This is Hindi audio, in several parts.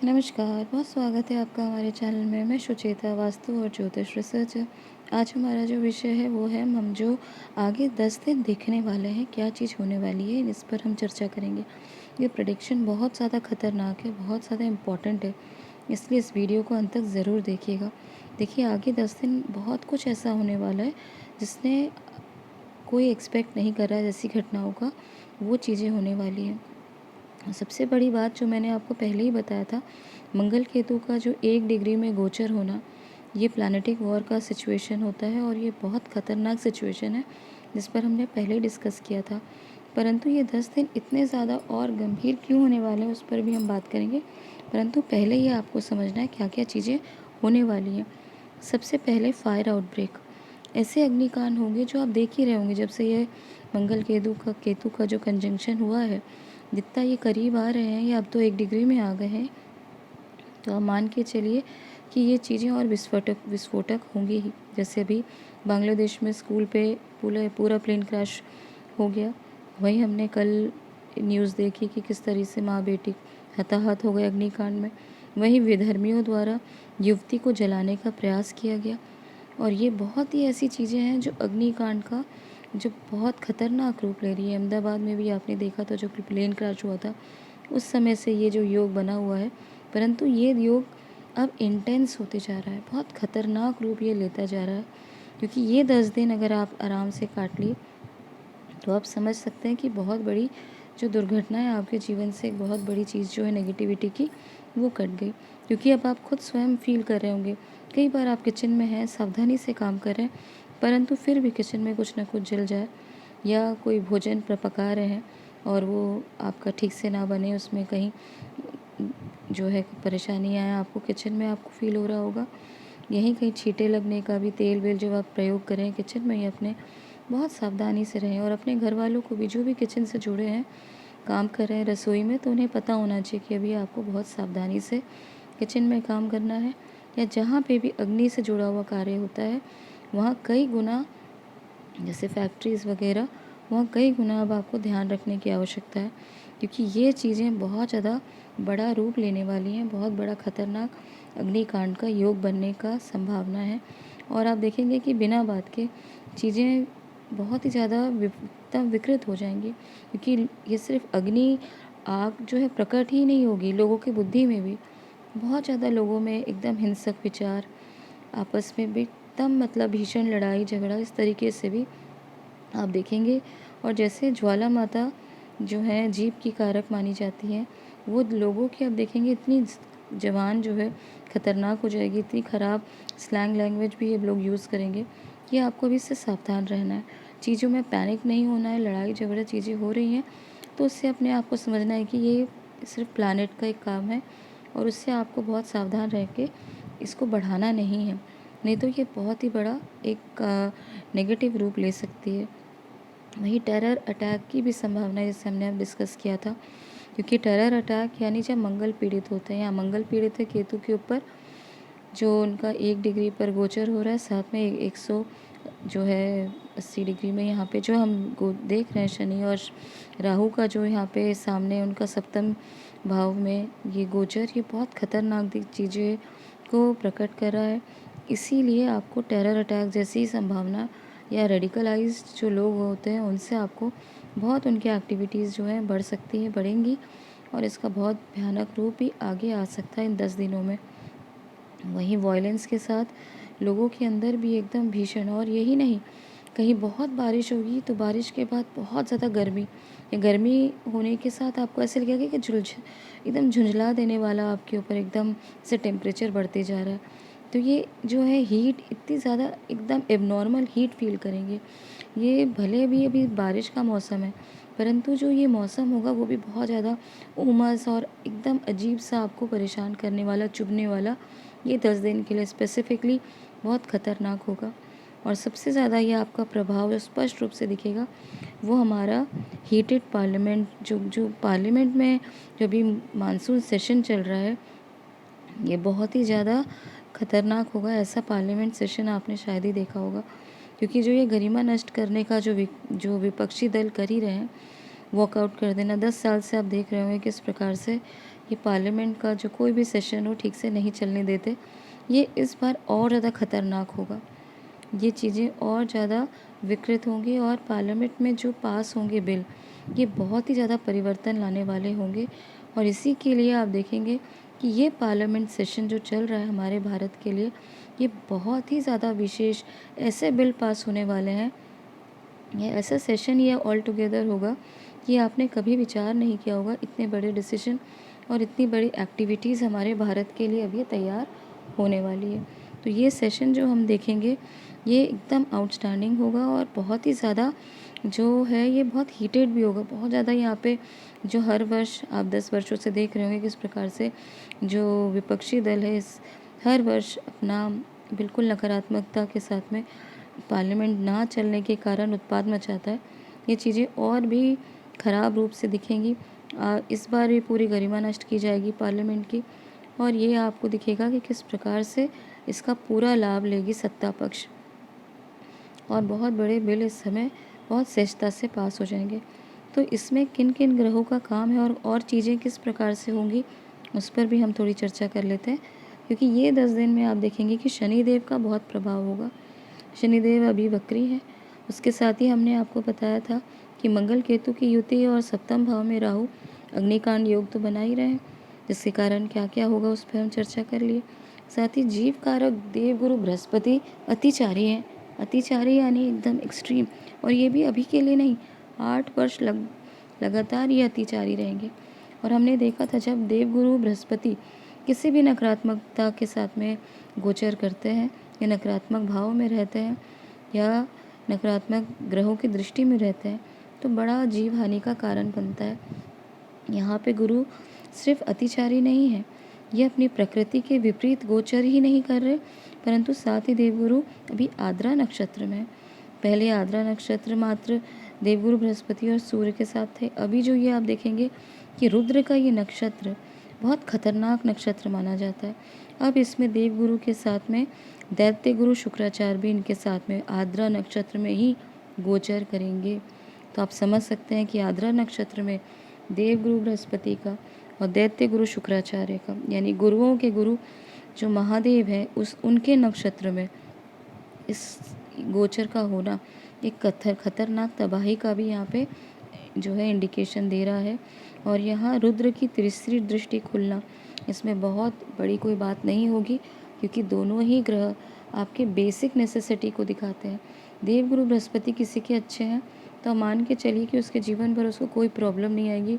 नमस्कार, बहुत स्वागत है आपका हमारे चैनल में। मैं सुचेता, वास्तु और ज्योतिष रिसर्चर। आज हमारा जो विषय है वो है हम जो आगे 10 दिन देखने वाले हैं, क्या चीज़ होने वाली है, इस पर हम चर्चा करेंगे। ये प्रेडिक्शन बहुत ज़्यादा खतरनाक है, बहुत ज़्यादा इम्पॉर्टेंट है, इसलिए इस वीडियो को अंत तक ज़रूर देखिएगा। देखिए, आगे 10 दिन बहुत कुछ ऐसा होने वाला है जिसने कोई एक्सपेक्ट नहीं कर रहा है, जैसी घटनाओं का वो चीज़ें होने वाली हैं। सबसे बड़ी बात जो मैंने आपको पहले ही बताया था, मंगल केतु का जो 1 डिग्री में गोचर होना, ये प्लैनेटिक वॉर का सिचुएशन होता है और ये बहुत ख़तरनाक सिचुएशन है, जिस पर हमने पहले ही डिस्कस किया था। परंतु ये 10 दिन इतने ज़्यादा और गंभीर क्यों होने वाले हैं, उस पर भी हम बात करेंगे। परंतु पहले ये आपको समझना है क्या क्या चीज़ें होने वाली हैं। सबसे पहले फायर आउटब्रेक। ऐसे अग्निकांड होंगे जो आप देख ही रहे होंगे, जब से ये मंगल केतु का जो कंजंक्शन हुआ है, जितना ये करीब आ रहे हैं, ये अब तो 1 डिग्री में आ गए हैं, तो आप मान के चलिए कि ये चीज़ें और विस्फोटक विस्फोटक होंगी ही। जैसे अभी बांग्लादेश में स्कूल पे पूरा पूरा प्लेन क्रैश हो गया, वही हमने कल न्यूज़ देखी कि किस तरह से माँ बेटी हताहत हो गए अग्निकांड में। वहीं विधर्मियों द्वारा युवती को जलाने का प्रयास किया गया। और ये बहुत ही ऐसी चीज़ें हैं जो अग्निकांड का जो बहुत खतरनाक रूप ले रही है। अहमदाबाद में भी आपने देखा था, जो प्लेन क्रैश हुआ था, उस समय से ये जो योग बना हुआ है, परंतु ये योग अब इंटेंस होते जा रहा है, बहुत खतरनाक रूप ये लेता जा रहा है। क्योंकि ये 10 दिन अगर आप आराम से काट लिए तो आप समझ सकते हैं कि बहुत बड़ी जो दुर्घटना है आपके जीवन से, एक बहुत बड़ी चीज़ जो है नेगेटिविटी की, वो कट गई। क्योंकि अब आप खुद स्वयं फील कर रहे होंगे, कई बार आप किचन में हैं, सावधानी से काम कर रहे हैं, परंतु फिर भी किचन में कुछ ना कुछ जल जाए, या कोई भोजन पका रहे हैं और वो आपका ठीक से ना बने, उसमें कहीं जो है परेशानी आए आपको, किचन में आपको फील हो रहा होगा। यहीं कहीं छींटे लगने का भी, तेल वेल जब आप प्रयोग करें किचन में ही, अपने बहुत सावधानी से रहें। और अपने घर वालों को भी, जो भी किचन से जुड़े हैं, काम कर रहे हैं रसोई में, तो उन्हें पता होना चाहिए कि अभी आपको बहुत सावधानी से किचन में काम करना है। या जहाँ पे भी अग्नि से जुड़ा हुआ कार्य होता है, वहाँ कई गुना, जैसे फैक्ट्रीज़ वगैरह, वहाँ कई गुना अब आपको ध्यान रखने की आवश्यकता है। क्योंकि ये चीज़ें बहुत ज़्यादा बड़ा रूप लेने वाली हैं, बहुत बड़ा खतरनाक अग्निकांड का योग बनने का संभावना है। और आप देखेंगे कि बिना बात के चीज़ें बहुत ही ज़्यादा एकदम विकृत हो जाएंगी। क्योंकि ये सिर्फ अग्नि आग जो है प्रकट ही नहीं होगी, लोगों की बुद्धि में भी बहुत ज़्यादा, लोगों में एकदम हिंसक विचार, आपस में भी एकदम मतलब भीषण लड़ाई झगड़ा, इस तरीके से भी आप देखेंगे। और जैसे ज्वाला माता जो है जीव की कारक मानी जाती हैं, वो लोगों की आप देखेंगे इतनी जबान जो है खतरनाक हो जाएगी, इतनी ख़राब स्लैंग लैंग्वेज भी ये लोग यूज़ करेंगे कि आपको भी इससे सावधान रहना है। चीज़ों में पैनिक नहीं होना है। लड़ाई झगड़ा चीज़ें हो रही हैं तो उससे अपने आप को समझना है कि ये सिर्फ प्लानट का एक काम है, और उससे आपको बहुत सावधान रह के इसको बढ़ाना नहीं है, नहीं तो ये बहुत ही बड़ा एक नेगेटिव रूप ले सकती है। वहीं टेरर अटैक की भी संभावना है, जैसे हमने अब डिस्कस किया था। क्योंकि टेरर अटैक यानी जब मंगल पीड़ित होते हैं, या मंगल पीड़ित है केतु के ऊपर, जो उनका 1 डिग्री पर गोचर हो रहा है, साथ में 100 जो है 80 डिग्री में यहाँ पे जो हम देख रहे हैं, शनि और राहु का जो यहाँ पे सामने उनका सप्तम भाव में ये गोचर, ये बहुत खतरनाक चीज़ें को प्रकट कर रहा है। इसीलिए आपको टेरर अटैक जैसी संभावना, या रेडिकलाइज्ड जो लोग होते हैं उनसे आपको बहुत, उनकी एक्टिविटीज़ जो हैं बढ़ सकती हैं, बढ़ेंगी, और इसका बहुत भयानक रूप भी आगे आ सकता है इन 10 दिनों में। वहीं वॉयलेंस के साथ लोगों के अंदर भी एकदम भीषण, और यही नहीं, कहीं बहुत बारिश होगी तो बारिश के बाद बहुत ज़्यादा गर्मी, या गर्मी होने के साथ आपको ऐसे लगेगा कि एकदम झुंझला देने वाला आपके ऊपर एकदम से टेम्परेचर बढ़ते जा रहा है। तो ये जो है हीट इतनी ज़्यादा, एकदम एबनॉर्मल हीट फील करेंगे। ये भले भी अभी बारिश का मौसम है, परंतु जो ये मौसम होगा वो भी बहुत ज़्यादा उमस और एकदम अजीब सा आपको परेशान करने वाला, चुभने वाला, ये 10 दिन के लिए स्पेसिफिकली बहुत ख़तरनाक होगा। और सबसे ज़्यादा ये आपका प्रभाव जो स्पष्ट रूप से दिखेगा, वो हमारा हीटेड पार्लियामेंट, जो पार्लियामेंट में जो भी मानसून सेशन चल रहा है, ये बहुत ही ज़्यादा खतरनाक होगा। ऐसा पार्लियामेंट सेशन आपने शायद ही देखा होगा। क्योंकि जो ये गरिमा नष्ट करने का जो विपक्षी दल कर ही रहे हैं, वॉकआउट कर देना, 10 साल से आप देख रहे होंगे किस प्रकार से ये पार्लियामेंट का जो कोई भी सेशन हो ठीक से नहीं चलने देते। ये इस बार और ज़्यादा खतरनाक होगा। ये चीज़ें और ज़्यादा विकृत होंगी और पार्लियामेंट में जो पास होंगे बिल, ये बहुत ही ज़्यादा परिवर्तन लाने वाले होंगे। और इसी के लिए आप देखेंगे कि ये पार्लियामेंट सेशन जो चल रहा है हमारे भारत के लिए, ये बहुत ही ज़्यादा विशेष ऐसे बिल पास होने वाले हैं। ये ऐसा सेशन ये ऑल टुगेदर होगा कि आपने कभी विचार नहीं किया होगा। इतने बड़े डिसीजन और इतनी बड़ी एक्टिविटीज़ हमारे भारत के लिए अभी तैयार होने वाली है। तो ये सेशन जो हम देखेंगे ये एकदम आउटस्टैंडिंग होगा और बहुत ही ज़्यादा जो है ये बहुत हीटेड भी होगा। बहुत ज़्यादा यहाँ पे जो हर वर्ष आप 10 वर्षों से देख रहे होंगे किस प्रकार से जो विपक्षी दल है इस हर वर्ष अपना बिल्कुल नकारात्मकता के साथ में पार्लियामेंट ना चलने के कारण उत्पात मचाता है। ये चीज़ें और भी ख़राब रूप से दिखेंगी। इस बार ये पूरी गरिमा नष्ट की जाएगी पार्लियामेंट की और ये आपको दिखेगा कि किस प्रकार से इसका पूरा लाभ लेगी सत्ता पक्ष और बहुत बड़े बिल इस समय बहुत सहजता से पास हो जाएंगे। तो इसमें किन किन ग्रहों का काम है और चीज़ें किस प्रकार से होंगी उस पर भी हम थोड़ी चर्चा कर लेते हैं, क्योंकि ये 10 दिन में आप देखेंगे कि शनिदेव का बहुत प्रभाव होगा। शनिदेव अभी वक्री है। उसके साथ ही हमने आपको बताया था कि मंगल केतु की युति और सप्तम भाव में राहु अग्निकांड योग तो बना ही रहे हैं, जिसके कारण क्या क्या होगा उस पर हम चर्चा कर लिए। साथ ही जीव कारक देवगुरु बृहस्पति अतिचारी हैं। अतिचारी यानी एकदम एक्सट्रीम, और ये भी अभी के लिए नहीं, 8 वर्ष लगातार ये अतिचारी रहेंगे। और हमने देखा था जब देवगुरु बृहस्पति किसी भी नकारात्मकता के साथ में गोचर करते हैं या नकारात्मक भाव में रहते हैं या नकारात्मक ग्रहों की दृष्टि में रहते हैं तो बड़ा जीव हानि का कारण बनता है। यहाँ पे गुरु सिर्फ अतिचारी नहीं है, ये अपनी प्रकृति के विपरीत गोचर ही नहीं कर रहे, परंतु साथ ही देवगुरु अभी आद्रा नक्षत्र में। पहले आद्रा नक्षत्र मात्र देवगुरु बृहस्पति और सूर्य के साथ थे। अभी जो ये आप देखेंगे कि रुद्र का ये नक्षत्र बहुत खतरनाक नक्षत्र माना जाता है। अब इसमें देवगुरु के साथ में दैत्य गुरु शुक्राचार्य भी इनके साथ में आद्रा नक्षत्र में ही गोचर करेंगे। तो आप समझ सकते हैं कि आद्रा नक्षत्र में देवगुरु बृहस्पति का और दैत्य गुरु शुक्राचार्य का यानी गुरुओं के गुरु जो महादेव है उनके नक्षत्र में इस गोचर का होना एक खतरनाक तबाही का भी यहाँ पे जो है इंडिकेशन दे रहा है। और यहाँ रुद्र की तीसरी दृष्टि खुलना इसमें बहुत बड़ी कोई बात नहीं होगी, क्योंकि दोनों ही ग्रह आपके बेसिक नेसेसिटी को दिखाते हैं। देवगुरु बृहस्पति किसी के अच्छे हैं तो मान के चलिए कि उसके जीवन पर उसको कोई प्रॉब्लम नहीं आएगी,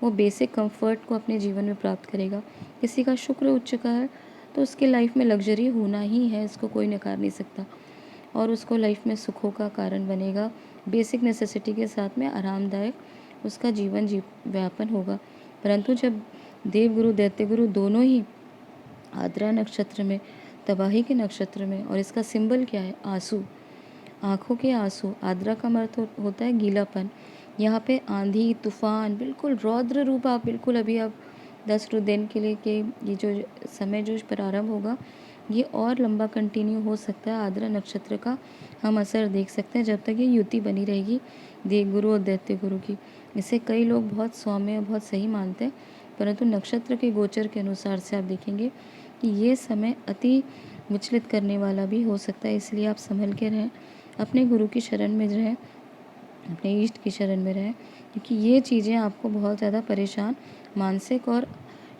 वो बेसिक कंफर्ट को अपने जीवन में प्राप्त करेगा। किसी का शुक्र उच्च का है तो उसके लाइफ में लग्जरी होना ही है, इसको कोई नकार नहीं सकता, और उसको लाइफ में सुखों का कारण बनेगा। बेसिक नेसेसिटी के साथ में आरामदायक उसका जीवन व्यापन होगा। परंतु जब देवगुरु दैत्यगुरु दोनों ही आद्रा नक्षत्र में, तबाही के नक्षत्र में, और इसका सिंबल क्या है? आंसू, आँखों के आंसू। आद्रा का अर्थ होता है गीलापन। यहाँ पे आंधी तूफान बिल्कुल रौद्र रूप आप बिल्कुल अभी आप 10 दिन के लिए के ये जो समय जो प्रारंभ होगा ये और लंबा कंटिन्यू हो सकता है। आद्रा नक्षत्र का हम असर देख सकते हैं जब तक ये युति बनी रहेगी देवगुरु और दैत्य गुरु की। इसे कई लोग बहुत सौम्य बहुत सही मानते हैं, परंतु नक्षत्र के गोचर के अनुसार से आप देखेंगे कि ये समय अति विचलित करने वाला भी हो सकता है। इसलिए आप संभल के रहें, अपने गुरु की शरण में रहें, अपने इष्ट की शरण में रहें, क्योंकि ये चीज़ें आपको बहुत ज़्यादा परेशान मानसिक और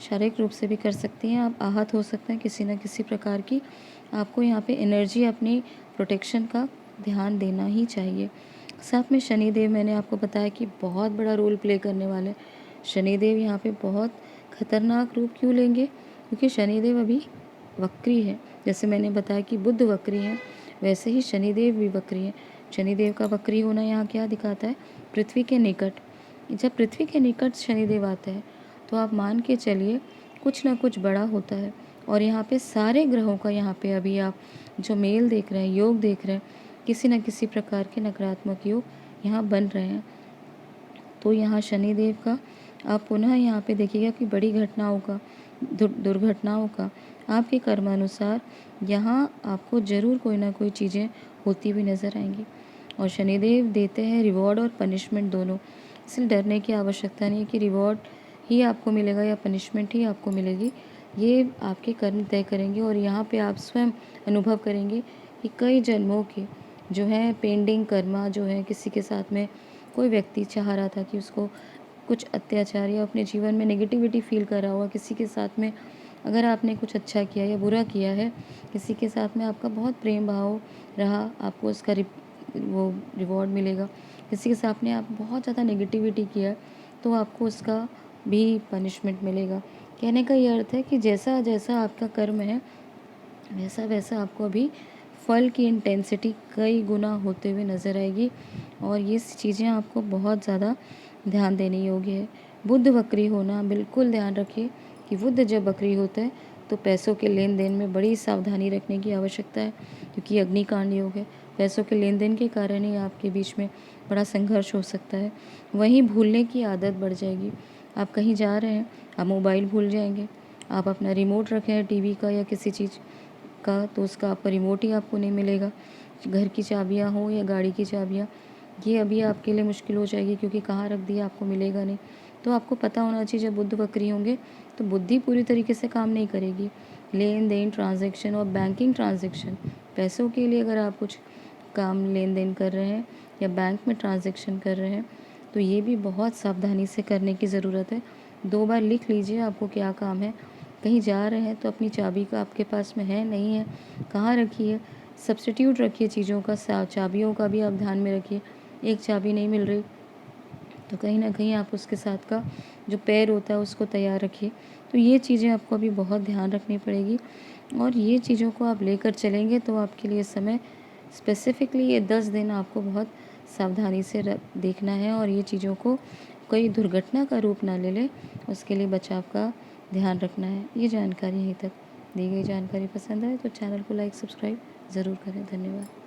शारीरिक रूप से भी कर सकती हैं। आप आहत हो सकते हैं किसी न किसी प्रकार की। आपको यहाँ पे एनर्जी अपनी प्रोटेक्शन का ध्यान देना ही चाहिए। साथ में शनिदेव मैंने आपको बताया कि बहुत बड़ा रोल प्ले करने वाले। शनिदेव यहाँ पे बहुत खतरनाक रूप क्यों लेंगे? क्योंकि शनिदेव अभी वक्री है। जैसे मैंने बताया कि बुध वक्री है, वैसे ही शनिदेव भी वक्री है। शनिदेव का वक्री होना यहाँ क्या दिखाता है? पृथ्वी के निकट। जब पृथ्वी के निकट शनिदेव आता है तो आप मान के चलिए कुछ ना कुछ बड़ा होता है। और यहाँ पे सारे ग्रहों का यहाँ पे अभी आप जो मेल देख रहे हैं, योग देख रहे हैं, किसी न किसी प्रकार के नकारात्मक योग यहाँ बन रहे हैं। तो यहाँ शनिदेव का आप पुनः यहाँ पे देखिएगा कि बड़ी घटनाओं का दुर्घटनाओं का आपके कर्मानुसार यहाँ आपको ज़रूर कोई ना कोई चीज़ें होती हुई नज़र आएंगी। और शनिदेव देते हैं रिवॉर्ड और पनिशमेंट दोनों, इसलिए डरने की आवश्यकता नहीं है कि रिवॉर्ड ही आपको मिलेगा या पनिशमेंट ही आपको मिलेगी, ये आपके कर्म तय करेंगे। और यहाँ पे आप स्वयं अनुभव करेंगे कि कई जन्मों के जो है पेंडिंग कर्मा जो है, किसी के साथ में कोई व्यक्ति चाह रहा था कि उसको कुछ अत्याचार या अपने जीवन में नेगेटिविटी फील कर रहा हुआ किसी के साथ में, अगर आपने कुछ अच्छा किया या बुरा किया है, किसी के साथ में आपका बहुत प्रेम भाव रहा, आपको उसका वो रिवॉर्ड मिलेगा। किसी के साथ में आप बहुत ज़्यादा नेगेटिविटी किया तो आपको उसका भी पनिशमेंट मिलेगा। कहने का ये अर्थ है कि जैसा जैसा आपका कर्म है, वैसा वैसा आपको अभी फल की इंटेंसिटी कई गुना होते हुए नज़र आएगी। और ये चीज़ें आपको बहुत ज़्यादा ध्यान देने योग्य है। बुध वक्री होना, बिल्कुल ध्यान रखिए कि बुध जब वक्री होता है तो पैसों के लेन देन में बड़ी सावधानी रखने की आवश्यकता है, क्योंकि अग्निकांड योग है। पैसों के लेन देन के कारण ही आपके बीच में बड़ा संघर्ष हो सकता है। वहीं भूलने की आदत बढ़ जाएगी। आप कहीं जा रहे हैं, आप मोबाइल भूल जाएंगे। आप अपना रिमोट रखे हैं टीवी का या किसी चीज़ का, तो उसका आपका रिमोट ही आपको नहीं मिलेगा। घर की चाबियाँ हो या गाड़ी की चाबियाँ, ये अभी आपके लिए मुश्किल हो जाएगी, क्योंकि कहाँ रख दिया आपको मिलेगा नहीं। तो आपको पता होना चाहिए जब बुध वक्री होंगे तो बुद्धि पूरी तरीके से काम नहीं करेगी। लेन देन ट्रांजैक्शन और बैंकिंग ट्रांजैक्शन, पैसों के लिए अगर आप कुछ काम लेन देन कर रहे हैं या बैंक में ट्रांजैक्शन कर रहे हैं, तो ये भी बहुत सावधानी से करने की ज़रूरत है। 2 बार लिख लीजिए आपको क्या काम है। कहीं जा रहे हैं तो अपनी चाबी का आपके पास में है नहीं है, कहाँ रखी है, सब्स्टिट्यूट रखिए चीज़ों का, चाबियों का भी आप ध्यान में रखिए। एक चाबी नहीं मिल रही तो कहीं ना कहीं आप उसके साथ का जो पैर होता है उसको तैयार रखिए। तो ये चीज़ें आपको अभी बहुत ध्यान रखनी पड़ेगी, और ये चीज़ों को आप लेकर चलेंगे तो आपके लिए समय स्पेसिफिकली ये 10 दिन आपको बहुत सावधानी से देखना है, और ये चीज़ों को कोई दुर्घटना का रूप ना ले ले, उसके लिए बचाव का ध्यान रखना है। ये जानकारी यहीं तक दी गई जानकारी पसंद आए तो चैनल को लाइक सब्सक्राइब ज़रूर करें। धन्यवाद।